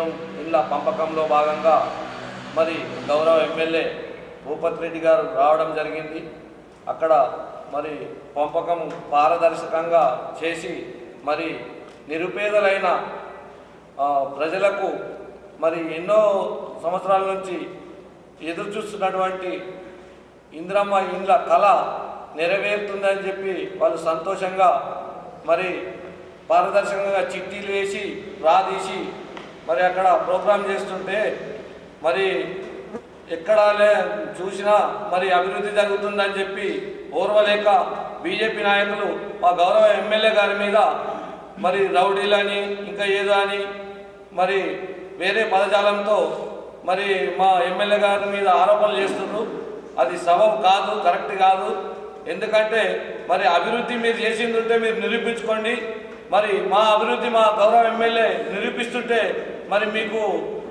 Room ఇళ్ళ పంపకంలో భాగంగా మరి గౌరవ ఎమ్మెల్యే భూపతి రెడ్డి గారు రావడం జరిగింది. అక్కడ మరి పంపకం పారదర్శకంగా చేసి మరి నిరుపేదలైన ప్రజలకు మరి ఎన్నో సంవత్సరాల నుంచి ఎదురు చూస్తున్నటువంటి ఇందిరమ్మ ఇండ్ల కళ నెరవేరుతుందని చెప్పి వాళ్ళు సంతోషంగా మరి పారదర్శకంగా చిట్టీలు వేసి రాదీసి మరి అక్కడ ప్రోగ్రాం చేస్తుంటే మరి ఎక్కడ చూసినా మరి అభివృద్ధి జరుగుతుందని చెప్పి ఓర్వలేక బీజేపీ నాయకులు మా గౌరవ ఎమ్మెల్యే గారి మీద మరి రౌడీలని ఇంకా ఏదో అని మరి వేరే పదజాలంతో మరి మా ఎమ్మెల్యే గారి మీద ఆరోపణలు చేస్తున్నారు. అది సబబు కాదు, కరెక్ట్ కాదు. ఎందుకంటే మరి అభివృద్ధి మీరు చేసింది ఉంటే మీరు నిరూపించుకోండి. మరి మా అభివృద్ధి మా గౌరవ ఎమ్మెల్యే నిరూపిస్తుంటే మరి మీకు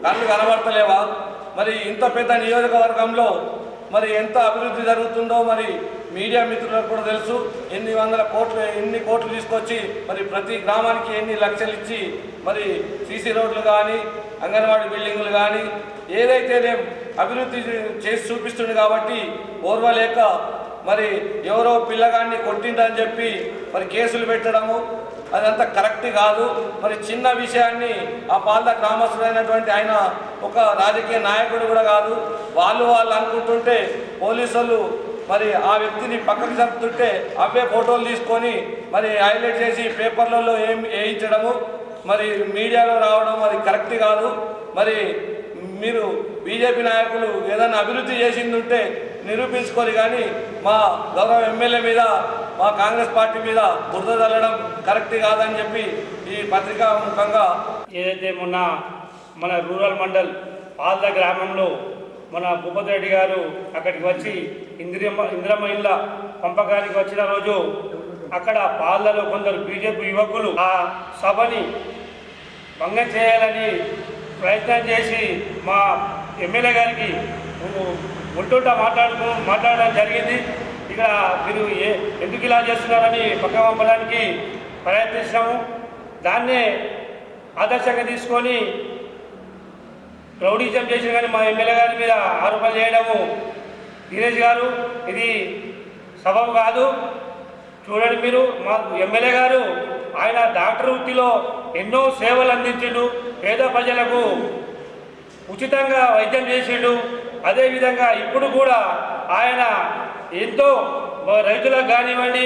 కళ్ళు కనబడతలేవా? మరి ఇంత పెద్ద నియోజకవర్గంలో మరి ఎంత అభివృద్ధి జరుగుతుందో మరి మీడియా మిత్రులకు కూడా తెలుసు. ఎన్ని కోట్లు తీసుకొచ్చి మరి ప్రతి గ్రామానికి ఎన్ని లక్షలు ఇచ్చి మరి సీసీ రోడ్లు కానీ అంగన్వాడీ బిల్డింగులు కానీ ఏదైతేనే అభివృద్ధి చేసి చూపిస్తుంది. కాబట్టి ఓర్వలేక మరి ఎవరో పిల్లగాన్ని కొట్టిందని చెప్పి మరి కేసులు పెట్టడము అదంతా కరెక్ట్ కాదు. మరి చిన్న విషయాన్ని ఆ పాల్ద గ్రామస్తుడైనటువంటి ఆయన ఒక రాజకీయ నాయకుడు కూడా కాదు. వాళ్ళు అనుకుంటుంటే పోలీసులు మరి ఆ వ్యక్తిని పక్కకు జరుపుతుంటే అవే ఫోటోలు తీసుకొని మరి హైలైట్ చేసి పేపర్లలో వేయించడము మరి మీడియాలో రావడం అది కరెక్ట్ కాదు. మరి మీరు బీజేపీ నాయకులు ఏదైనా అభివృద్ధి చేసింది ఉంటే నిరూపించుకొని కానీ మా గౌరవ ఎమ్మెల్యే మీద మా కాంగ్రెస్ పార్టీ మీద బురద చల్లడం కరెక్ట్ కాదని చెప్పి ఈ పత్రికా ముఖంగా ఏదైతే మన రూరల్ మండల్ పాల్ద గ్రామంలో మన భూపతి రెడ్డి గారు అక్కడికి వచ్చి ఇందిరమ్మ ఇళ్ళ పంపకానికి వచ్చిన రోజు అక్కడ పాల్లలో కొందరు బీజేపీ యువకులు ఆ సభని భంగం చేయాలని ప్రయత్నం చేసి మా ఎమ్మెల్యే గారికి ఉంటుంటా మాట్లాడడం జరిగింది. ఇక మీరు ఎందుకు ఇలా చేస్తున్నారని పక్క పంపడానికి ప్రయత్నిస్తాము. దాన్నే ఆదర్శంగా తీసుకొని రౌడీజం చేసిన కానీ మా ఎమ్మెల్యే గారి మీద ఆరోపణ చేయడము దినేష్ గారు ఇది సబబు కాదు. చూడండి, మీరు మా ఎమ్మెల్యే గారు ఆయన డాక్టర్ వృత్తిలో ఎన్నో సేవలు అందించిండు. పేద ప్రజలకు ఉచితంగా వైద్యం చేసిండు. అదేవిధంగా ఇప్పుడు కూడా ఆయన ఎంతో రైతులకు కానివ్వండి,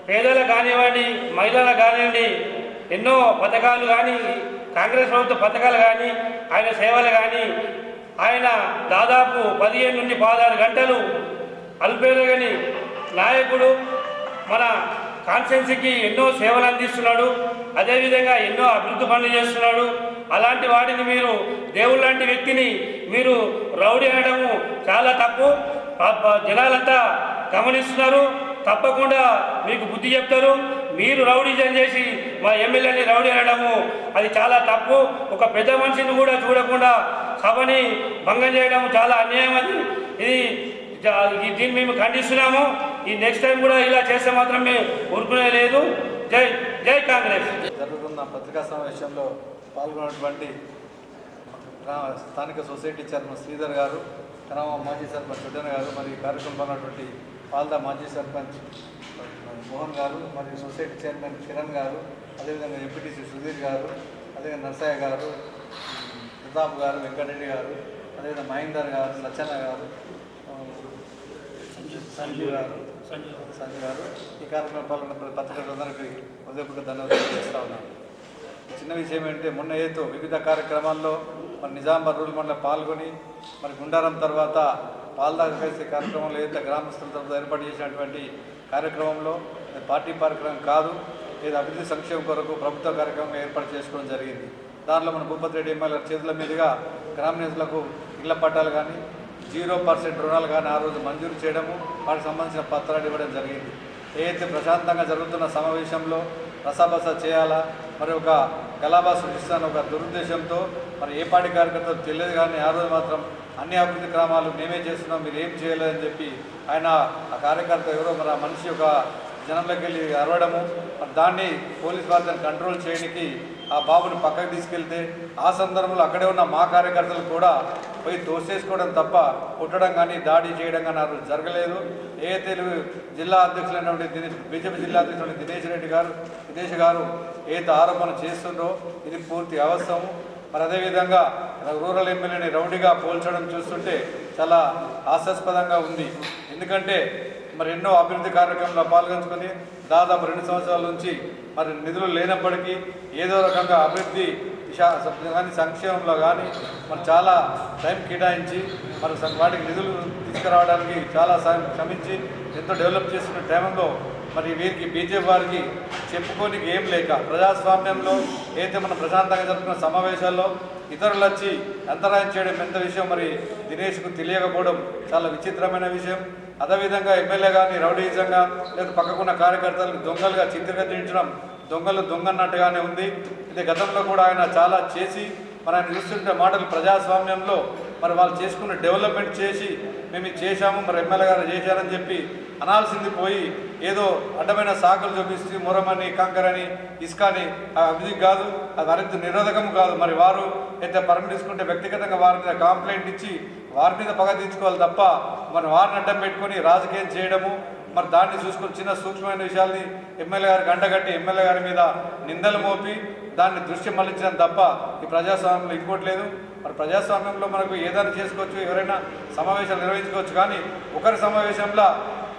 పేదలకు కానివ్వండి, మహిళలకు కానివ్వండి ఎన్నో పథకాలు కానీ కాంగ్రెస్ ప్రభుత్వ పథకాలు కానీ ఆయన సేవలు కానీ ఆయన దాదాపు 15 నుండి 16 గంటలు అల్పేరగని నాయకుడు మన కాన్స్టిట్యున్సీకి ఎన్నో సేవలు అందిస్తున్నాడు. అదేవిధంగా ఎన్నో అభివృద్ధి పనులు చేస్తున్నాడు. అలాంటి వాటిని మీరు దేవుడు లాంటి వ్యక్తిని మీరు రౌడీ అనడము చాలా తప్పు. జనాలంతా గమనిస్తున్నారు. తప్పకుండా మీకు బుద్ధి చెప్తారు. మీరు రౌడీజం చేసి మా ఎమ్మెల్యేని రౌడీ అనడము అది చాలా తప్పు. ఒక పెద్ద మనిషిని కూడా చూడకుండా సభని భంగం చేయడం చాలా అన్యాయం. అది దీన్ని మేము ఖండిస్తున్నాము. ఈ నెక్స్ట్ టైం కూడా ఇలా చేస్తే మాత్రం మేము ఊరుకునే లేదు. జై జై కాంగ్రెస్. జరుగుతున్న పత్రికా సమావేశంలో పాల్గొన్నటువంటి స్థానిక సొసైటీ చైర్మన్ శ్రీధర్ గారు, గ్రామ మాజీ సర్పంచ్ చుడ్డన్ గారు, మరియు కార్యక్రమంలో ఉన్నటువంటి పాల్దా మాజీ సర్పంచ్ మోహన్ గారు, మరియు సొసైటీ చైర్మన్ కిరణ్ గారు, అదేవిధంగా ఎంపీటీసీ సుధీర్ గారు, అదేవిధంగా నర్సయ్య గారు, ప్రతాప్ గారు, వెంకటరెడ్డి గారు, అదేవిధంగా మహేందర్ గారు, లచ్చన్న గారు, సంజయ్ గారు ఈ కార్యక్రమం పాల్గొన్న పత్రికలందరికీ హృదయపూర్వక ధన్యవాదాలు చేస్తూ ఉన్నాను. చిన్న విషయం ఏంటంటే మొన్న ఏదో వివిధ కార్యక్రమాల్లో మరి నిజామాబాద్ రూరల్ మండలం పాల్గొని మరి గుండారం తర్వాత పాల్దాకా కలిసే కార్యక్రమంలో ఏదైతే గ్రామస్తుల తరఫున ఏర్పాటు చేసినటువంటి కార్యక్రమంలో పార్టీ కార్యక్రమం కాదు, ఏదో అభివృద్ధి సంక్షేమం కొరకు ప్రభుత్వ కార్యక్రమం ఏర్పాటు చేసుకోవడం జరిగింది. దానిలో మన భూపతి రెడ్డి ఎమ్మెల్యే చేతుల మీదుగా గ్రామీణులకు ఇళ్ల పట్టాలు కానీ 0% రుణాలు కానీ ఆ రోజు మంజూరు చేయడము, వాటికి సంబంధించిన పత్రాలు ఇవ్వడం జరిగింది. ఏదైతే ప్రశాంతంగా జరుగుతున్న సమావేశంలో రసాబస చేయాలా, మరి ఒక గలాబా సృష్టిస్తాను ఒక దురుద్దేశంతో మరి ఏ పార్టీ కార్యకర్తలు తెలియదు. కానీ ఆ రోజు మాత్రం అన్ని అభివృద్ధి క్రమాలు మేమే చేస్తున్నాం, మీరు ఏం చేయలేదని చెప్పి ఆయన ఆ కార్యకర్త ఎవరో మరి ఆ మనిషి ఒక జనంలోకి వెళ్ళి అరవడము, దాన్ని పోలీస్ వారిని కంట్రోల్ చేయడానికి ఆ బాబుని పక్కకు తీసుకెళ్తే ఆ సందర్భంలో అక్కడే ఉన్న మా కార్యకర్తలు కూడా పోయి తోసేసుకోవడం తప్ప కొట్టడం కానీ దాడి చేయడం కానీ ఆ రోజు జరగలేదు. జిల్లా అధ్యక్షులైనటువంటి బీజేపీ జిల్లా అధ్యక్షుడు దినేష్ గారు ఏదైతే ఆరోపణ చేస్తుండో ఇది పూర్తి అవసరం. మరి అదేవిధంగా రూరల్ ఎమ్మెల్యేని రౌడీగా పోల్చడం చూస్తుంటే చాలా హాస్యాస్పదంగా ఉంది. ఎందుకంటే మరి ఎన్నో అభివృద్ధి కార్యక్రమంలో పాల్గొంచుకొని దాదాపు 2 సంవత్సరాల నుంచి మరి నిధులు లేనప్పటికీ ఏదో రకంగా అభివృద్ధి కానీ సంక్షేమంలో కానీ మరి చాలా టైం కేటాయించి మరి వాటికి నిధులు తీసుకురావడానికి చాలా శ్రమించి ఎంతో డెవలప్ చేస్తున్న టైంలో మరి వీరికి బీజేపీ వారికి చెప్పుకోనికి ఏం లేక ప్రజాస్వామ్యంలో ఏదైతే మనం ప్రశాంతంగా జరుపుకున్న సమావేశాల్లో ఇతరులు వచ్చి అంతరాయం చేయడం ఎంత విషయం మరి దినేష్కు తెలియకపోవడం చాలా విచిత్రమైన విషయం. అదేవిధంగా ఎమ్మెల్యే గారిని రౌడీజంగా లేదా పక్కకున్న కార్యకర్తలను దొంగలుగా చిత్రీకరించడం దొంగన్నట్టుగానే ఉంది. ఇది గతంలో కూడా ఆయన చాలా చేసి మరి ఆయన చూస్తుంటే మాటలు ప్రజాస్వామ్యంలో మరి వాళ్ళు చేసుకున్న డెవలప్మెంట్ చేసి మేము ఇది చేశాము మరి ఎమ్మెల్యే గారు చేశారని చెప్పి అనాల్సింది పోయి ఏదో అడ్డమైన సాకులు చూపిస్తూ మొరమని కంకరని ఇసుకని అభివృద్ధి కాదు, అది అభివృద్ధి నిరోధకం కాదు. మరి వారు అయితే పర్మిట్ తీసుకుంటే వ్యక్తిగతంగా వారి మీద కంప్లైంట్ ఇచ్చి వారి మీద పగ తీర్చుకోవాలి తప్ప మరి వారిని అడ్డం పెట్టుకొని రాజకీయం చేయడము మరి దాన్ని చూసుకొని చిన్న సూక్ష్మమైన విషయాల్ని ఎమ్మెల్యే గారికి గంటగట్టి ఎమ్మెల్యే గారి మీద నిందలు మోపి దాన్ని దృష్టి మళ్లించడం తప్ప ఈ ప్రజాస్వామ్యంలో ఇంకోటి లేదు. మరి ప్రజాస్వామ్యంలో మనకు ఏదైనా చేసుకోవచ్చు, ఎవరైనా సమావేశాలు నిర్వహించుకోవచ్చు. కానీ ఒకరి సమావేశంలో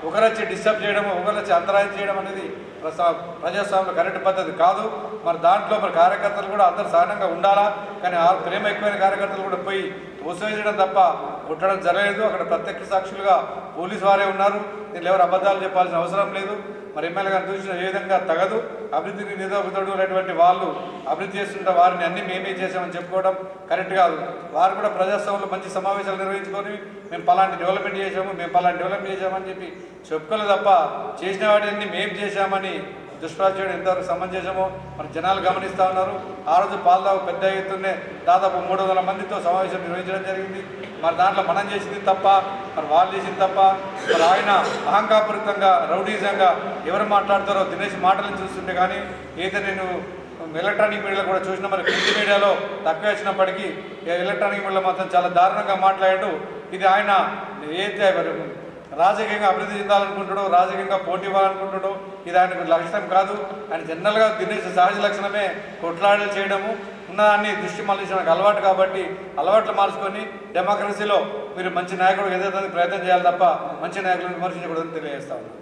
ఒకరు వచ్చి డిస్టర్బ్ చేయడం, ఒకరు వచ్చి అంతరాయం చేయడం అనేది ప్రజాస్వామ్యంలో కరెక్ట్ పద్ధతి కాదు. మరి దాంట్లో మరి కార్యకర్తలు కూడా అందరు సహనంగా ఉండాలా. కానీ ఆ ప్రేమ ఎక్కువైన కార్యకర్తలు కూడా పోయి తోసేయడం తప్ప కొట్టడం జరగలేదు. అక్కడ ప్రత్యక్ష సాక్షులుగా పోలీసు వారే ఉన్నారు. దీనిలో ఎవరు అబద్ధాలు చెప్పాల్సిన అవసరం లేదు. మరి ఎమ్మెల్యే గారిని చూసిన ఏ విధంగా తగదు. అభివృద్ధిని నిరోధకుడు అనేటువంటి వాళ్ళు అభివృద్ధి చేస్తుంటే వారిని అన్ని మేమే చేసామని చెప్పుకోవడం కరెక్ట్ కాదు. వారు కూడా ప్రజాస్వామ్యంలో మంచి సమావేశాలు నిర్వహించుకొని మేము పలాంటి డెవలప్మెంట్ చేసాము, మేము పలాంటి డెవలప్మెంట్ చేసామని చెప్పి చెప్పుకోలేదు తప్ప చేసిన వాటిని మేము చేశామని దుష్ప్రచారం చేయడం ఎంతవరకు సమంజసమో మరి జనాలు గమనిస్తూ ఉన్నారు. ఆ రోజు పాల్దావు పెద్ద ఎత్తునే దాదాపు 300 మందితో సమావేశం నిర్వహించడం జరిగింది. మరి దాంట్లో మనం చేసింది తప్ప, మరి వాళ్ళు చేసింది తప్ప, మరి ఆయన అహంకారపూరితంగా రౌడీజంగా ఎవరు మాట్లాడతారో దినేష్ మాటలను చూస్తుంటే కానీ ఏదైతే నేను ఎలక్ట్రానిక్ మీడియాలో కూడా చూసిన మరి ప్రింట్ మీడియాలో తక్కువ వచ్చినప్పటికీ ఎలక్ట్రానిక్ మీడియాలో మాత్రం చాలా దారుణంగా మాట్లాడాడు. ఇది ఆయన ఏదైతే రాజకీయంగా అభివృద్ధి చెందాలనుకుంటాడో, రాజకీయంగా పోటీ ఇవ్వాలనుకుంటాడో ఇది ఆయనకు లక్షణం కాదు. ఆయన జనరల్గా దినేష్ సహజ లక్షణమే కొట్లాటలు చేయడము, ఉన్నదాన్ని దృష్టి మళ్ళించడానికి అలవాటు. కాబట్టి అలవాట్లు మార్చుకొని డెమోక్రసీలో మీరు మంచి నాయకుడు ఏదైతే ప్రయత్నం చేయాలి తప్ప మంచి నాయకులను విమర్శించకూడదని తెలియజేస్తా ఉన్నాను.